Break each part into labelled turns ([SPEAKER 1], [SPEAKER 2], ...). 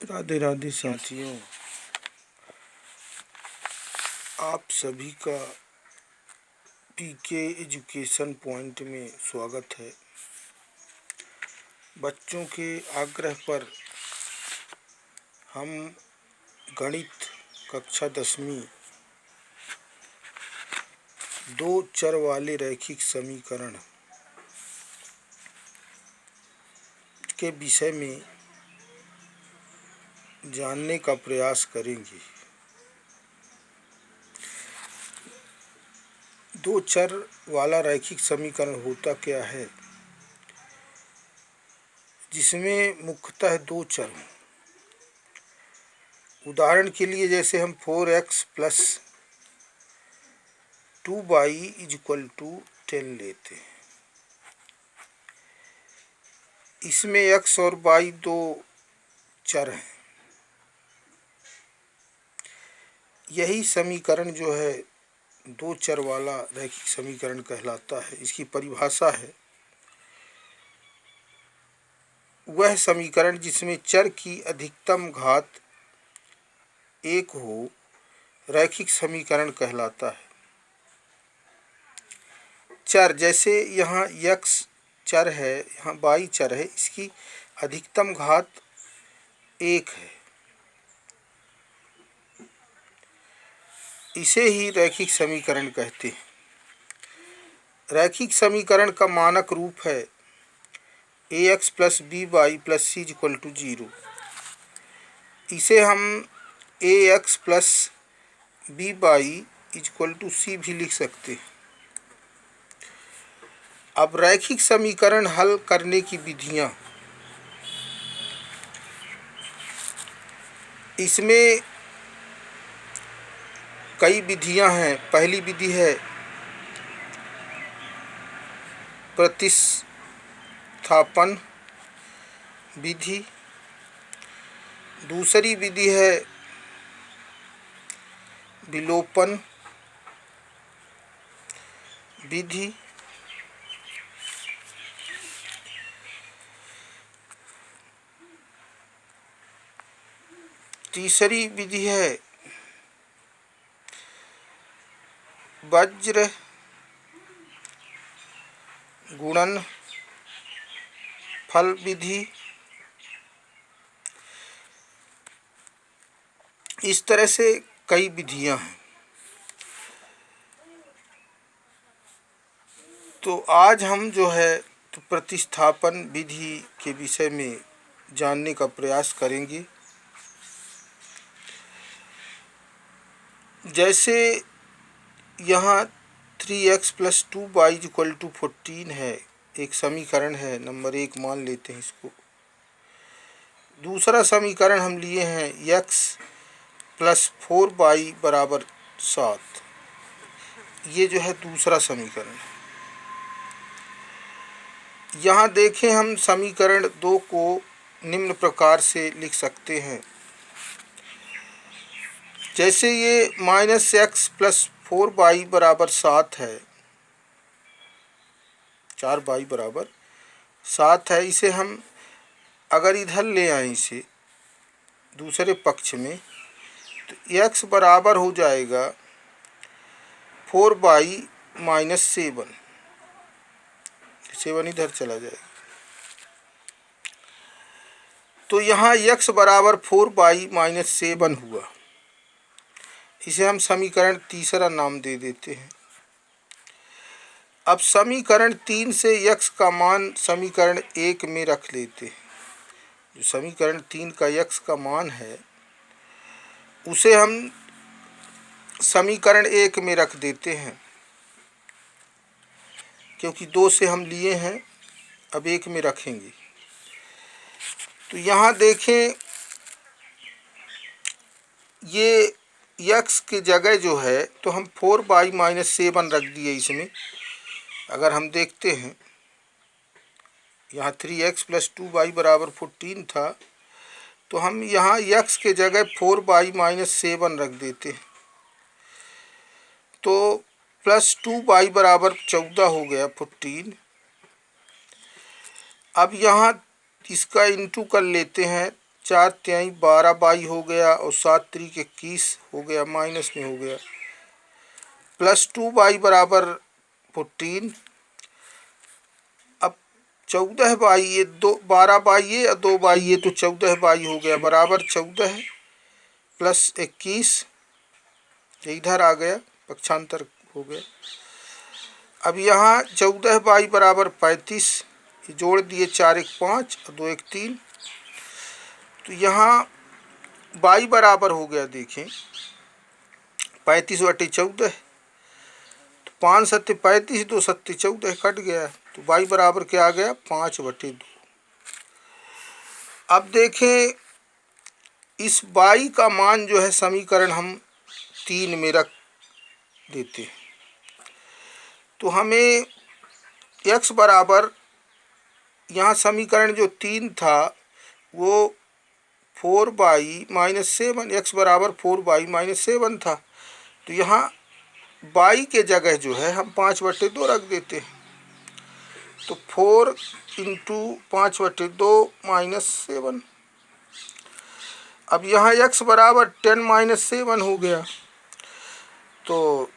[SPEAKER 1] राधे राधे साथियों, आप सभी का पीके एजुकेशन पॉइंट में स्वागत है। बच्चों के आग्रह पर हम गणित कक्षा 10वीं दो चर वाले रैखिक समीकरण के विषय में जानने का प्रयास करेंगे। दो चर वाला रैखिक समीकरण होता क्या है, जिसमें मुख्यतः दो चर हों। उदाहरण के लिए जैसे हम 4x plus 2y equal to 10 लेते हैं। इसमें x और y दो चर हैं। यही समीकरण जो है दो चर वाला रैखिक समीकरण कहलाता है। इसकी परिभाषा है वह समीकरण जिसमें चर की अधिकतम घात 1 हो, रैखिक समीकरण कहलाता है। चर जैसे यहाँ x चर है, यहाँ y चर है, इसकी अधिकतम घात 1 है। इसे ही रैखिक समीकरण कहते हैं। रैखिक समीकरण का मानक रूप है ax plus by plus C equal to 0। इसे हम ax plus by equal to C भी लिख सकते हैं। अब रैखिक समीकरण हल करने की विधियां, इसमें कई विधियां हैं। पहली विधि है प्रतिस्थापन विधि, दूसरी विधि है विलोपन विधि, तीसरी विधि है वज्र गुणन फल विधि। इस तरह से कई विधियां हैं। तो आज हम जो है तो प्रतिस्थापन विधि के विषय में जानने का प्रयास करेंगे। जैसे यहाँ 3x plus 2y equal to 14 है, एक समीकरण है, नंबर 1 मान लेते हैं इसको। दूसरा समीकरण हम लिए हैं x प्लस 4y बराबर 7। ये जो है दूसरा समीकरण है। यहाँ देखें, हम समीकरण 2 को निम्न प्रकार से लिख सकते हैं। जैसे ये माइनस एक्स प्लस 4y बराबर 7 है, 4y बराबर 7 है। इसे हम अगर इधर ले आए, इसे दूसरे पक्ष में, तो x बराबर हो जाएगा 4y माइनस 7 इधर चला जाएगा। तो यहाँ x बराबर 4y माइनस 7 हुआ। इसे हम समीकरण तीसरा नाम दे देते हैं। अब समीकरण 3 से x का मान समीकरण 1 में रख लेते हैं। जो समीकरण 3 का x का मान है उसे हम समीकरण 1 में रख देते हैं, क्योंकि 2 से हम लिए हैं, अब 1 में रखेंगे। तो यहाँ देखें, ये x की जगह जो है तो हम 4y माइनस 7 रख दिए इसमें। अगर हम देखते हैं, यहाँ 3x प्लस 2y बराबर 14 था, तो हम यहाँ x के जगह 4y माइनस 7 रख देते हैं। तो प्लस 2y बराबर 14 हो गया 14। अब यहाँ इसका इंटू कर लेते हैं 4 तिहाई 12 बाई हो गया और 7 त्रिक 21 हो गया, माइनस में हो गया, प्लस 2 बाई बराबर 14। अब 14 बाई ये 12 बाई ये और 2 बाई ये, तो 14 बाई हो गया बराबर 14 प्लस 21, ये इधर आ गया, पक्षांतर हो गया। अब यहाँ 14 बाई बराबर 35, जोड़ दिए, 4 1 5 और 2 1 3, तो यहाँ बाई बराबर हो गया, देखें 35/14, तो 5 सत्ते 35, 2 सत्ते 14 कट गया, तो बाई बराबर क्या आ गया 5/2। अब देखें इस बाई का मान जो है समीकरण हम 3 में रख देते हैं, तो हमें x बराबर, यहाँ समीकरण जो 3 था वो 4 बाई माइनस 7, x बराबर 4 बाई माइनस 7 था, तो यहाँ बाई के जगह जो है हम 5/2 रख देते हैं, तो 4 इंटू 5/2 माइनस 7। अब यहाँ x बराबर 10 माइनस 7 हो गया, तो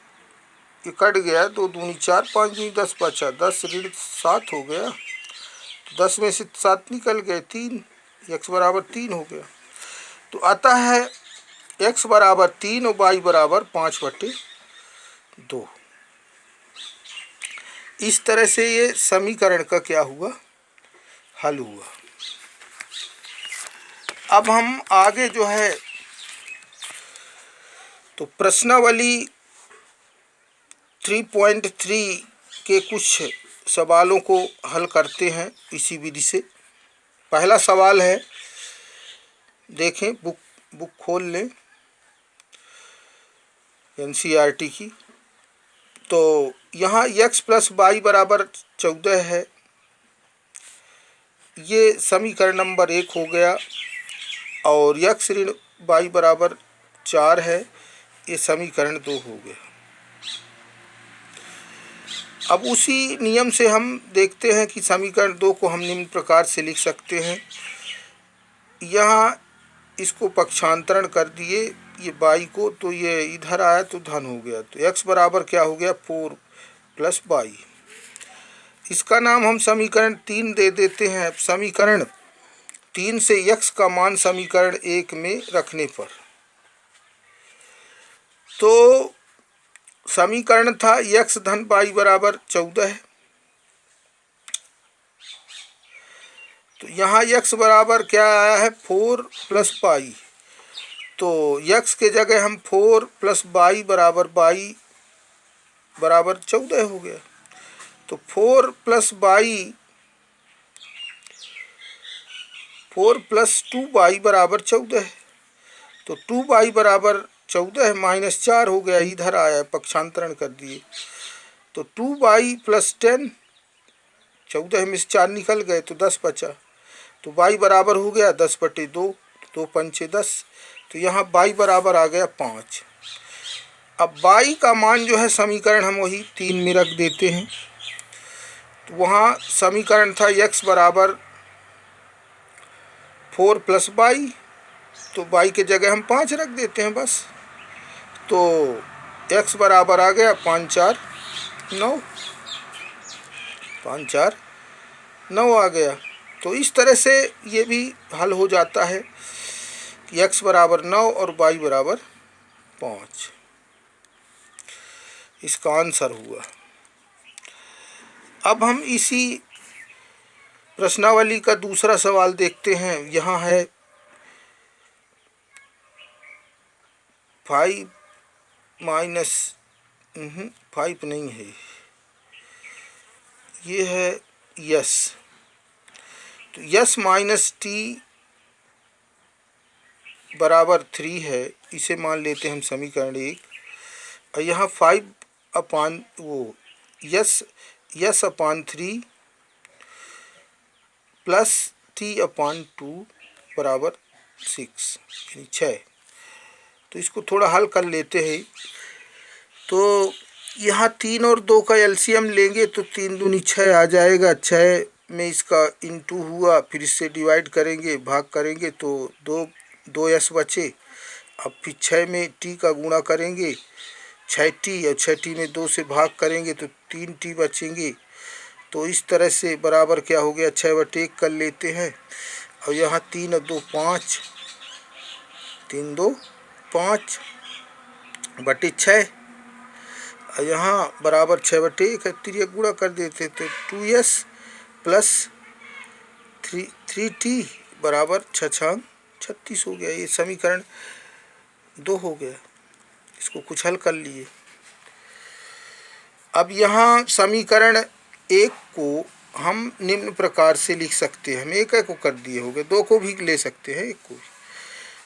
[SPEAKER 1] ये कट गया, 2 दूनी 4 5 दूनी 10 बचा 10 ऋण 7 हो गया, तो 10 में से 7 निकल गए 3, x बराबर 3 हो गया। तो आता है x बराबर 3 और y बराबर 5/2। इस तरह से ये समीकरण का क्या हुआ, हल हुआ। अब हम आगे जो है तो प्रश्नावली 3.3 के कुछ सवालों को हल करते हैं इसी विधि से। पहला सवाल है, देखें बुक खोल लें NCERT की, तो यहाँ x प्लस बाई बराबर 14 है, ये समीकरण नंबर 1 हो गया, और x ऋण बाई बराबर 4 है, ये समीकरण 2 हो गया। अब उसी नियम से हम देखते हैं कि समीकरण 2 को हम निम्न प्रकार से लिख सकते हैं। यहाँ इसको पक्षांतरण कर दिए, ये बाई को, तो ये इधर आया तो धन हो गया, तो x बराबर क्या हो गया 4 प्लस बाई। इसका नाम हम समीकरण 3 दे देते हैं। समीकरण 3 से x का मान समीकरण 1 में रखने पर, तो समीकरण था x धन बाई बराबर 14, तो यहाँ x बराबर क्या आया है 4 प्लस बाई, तो x के जगह हम 4 प्लस बाई बराबर 14 हो गया, तो 4 प्लस बाई 4 प्लस 2 बाई बराबर 14, तो 2 बाई बराबर 14 माइनस 4 हो गया, इधर आया, पक्षांतरण कर दिए, तो 2 बाई प्लस 10, 14 में से 4 निकल गए तो 10 बचा, तो बाई बराबर हो गया 10/2, 2 पंचे 10, तो यहाँ बाई बराबर आ गया 5। अब बाई का मान जो है समीकरण हम वही 3 में रख देते हैं, तो वहाँ समीकरण था x बराबर 4 प्लस बाई, तो बाई के जगह हम 5 रख देते हैं बस, तो x बराबर आ गया 5 4 9, 5 4 9 आ गया। तो इस तरह से ये भी हल हो जाता है कि x बराबर 9 और y बराबर 5, इसका आंसर हुआ। अब हम इसी प्रश्नावली का दूसरा सवाल देखते हैं। यहाँ है 5 माइनस 5 नहीं है, ये है यस, तो यस माइनस टी बराबर 3 है, इसे मान लेते हैं हम समीकरण 1, और यहाँ 5 अपान वो यस अपान 3 प्लस टी अपान 2 बराबर 6 यानी 6। तो इसको थोड़ा हल कर लेते हैं, तो यहाँ 3 और 2 का एलसीएम लेंगे तो 3 दूनी 6 आ जाएगा, 6 में इसका इंटू हुआ, फिर इससे डिवाइड करेंगे, भाग करेंगे तो 2s बचे। अब फिर 6 में t का गुणा करेंगे 6t, और 6t में 2 से भाग करेंगे तो 3t बचेंगे। तो इस तरह से बराबर क्या हो गया, 6/1 कर लेते हैं। और यहाँ 3 और 2 5, 3 2 5 बटे 6, और यहाँ बराबर 6/1 है, तिर्यक गुणा कर देते तो 2s प्लस 3t बराबर 6×36 हो गया। ये समीकरण 2 हो गया। इसको कुछ हल कर लिए। अब यहाँ समीकरण 1 को हम निम्न प्रकार से लिख सकते हैं। हम एक को कर दिए हो गए, 2 को भी ले सकते हैं, 1 को भी।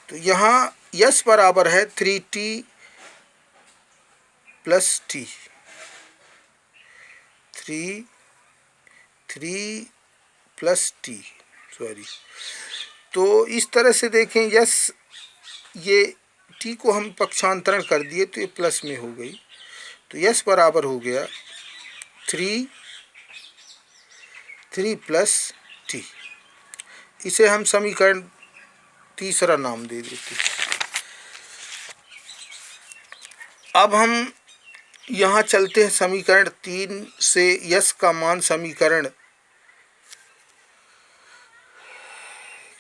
[SPEAKER 1] तो यहाँ यस बराबर है 3t plus t, 3 plus T, sorry. तो इस तरह से देखें, यस ये t को हम पक्षांतरण कर दिए तो ये प्लस में हो गई। तो यस बराबर हो गया 3 प्लस टी। इसे हम समीकरण तीसरा नाम दे देते। अब हम यहाँ चलते हैं समीकरण 3 से यस का मान समीकरण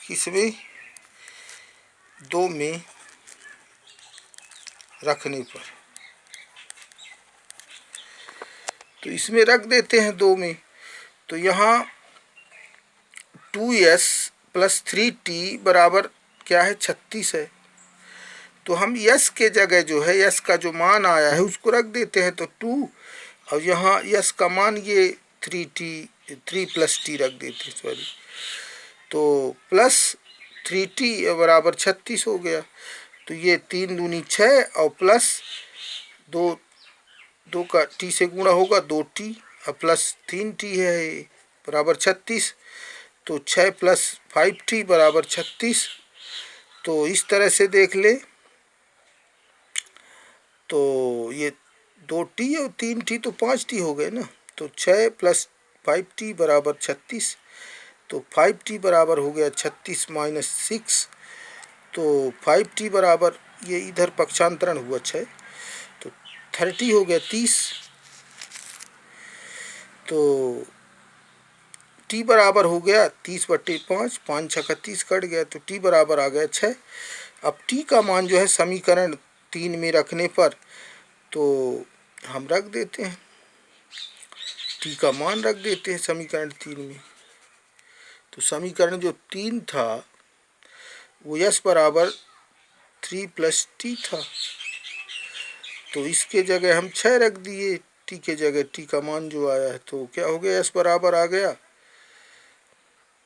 [SPEAKER 1] किसमें 2 में रखने पर, तो इसमें रख देते हैं 2 में। तो यहाँ 2s प्लस 3t बराबर क्या है, 36 है। तो हम यस के जगह जो है, यस का जो मान आया है उसको रख देते हैं, तो 2, और यहाँ यस का मान ये 3 प्लस टी रख देते हैं, सॉरी। तो प्लस 3t बराबर 36 हो गया। तो ये 3 दूनी 6 और प्लस 2 का t से गुणा होगा 2t, और प्लस 3t है बराबर 36। तो 6 प्लस 5t बराबर 36। तो इस तरह से देख ले, तो ये 2t और 3t तो 5t हो गए ना। तो 6 प्लस 5t बराबर 36। तो 5t बराबर हो गया 36 माइनस 6। तो 5t बराबर ये इधर पक्षांतरण हुआ 6, तो 30 हो गया 30। तो t बराबर हो गया 30/5, 5 6 30 कट गया, तो t बराबर आ गया 6। अब t का मान जो है समीकरण 3 में रखने पर, तो हम रख देते हैं, t का मान रख देते हैं समीकरण 3 में। तो समीकरण जो 3 था वो यस बराबर 3 प्लस टी था। तो इसके जगह हम 6 रख दिए, टी के जगह टी का मान जो आया है, तो क्या हो गया, यस बराबर आ गया,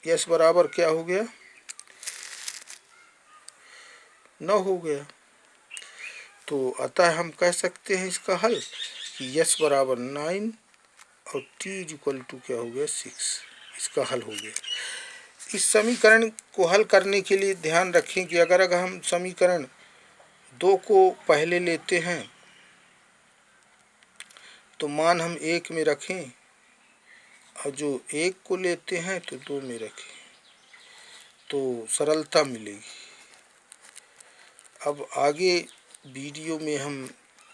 [SPEAKER 1] यस बराबर क्या हो गया, 9 हो गया। तो अतः हम कह सकते हैं इसका हल कि यस बराबर 9 और टी इज इक्वल टू क्या हो गया, 6। इसका हल हो गया। इस समीकरण को हल करने के लिए ध्यान रखें कि अगर हम समीकरण 2 को पहले लेते हैं तो मान हम 1 में रखें, और जो 1 को लेते हैं तो 2 में रखें, तो सरलता मिलेगी। अब आगे वीडियो में हम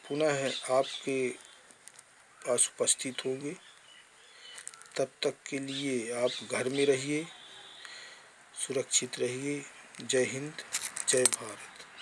[SPEAKER 1] पुनः आपके पास उपस्थित होंगे। तब तक के लिए आप घर में रहिए, सुरक्षित रहिए। जय हिंद, जय भारत।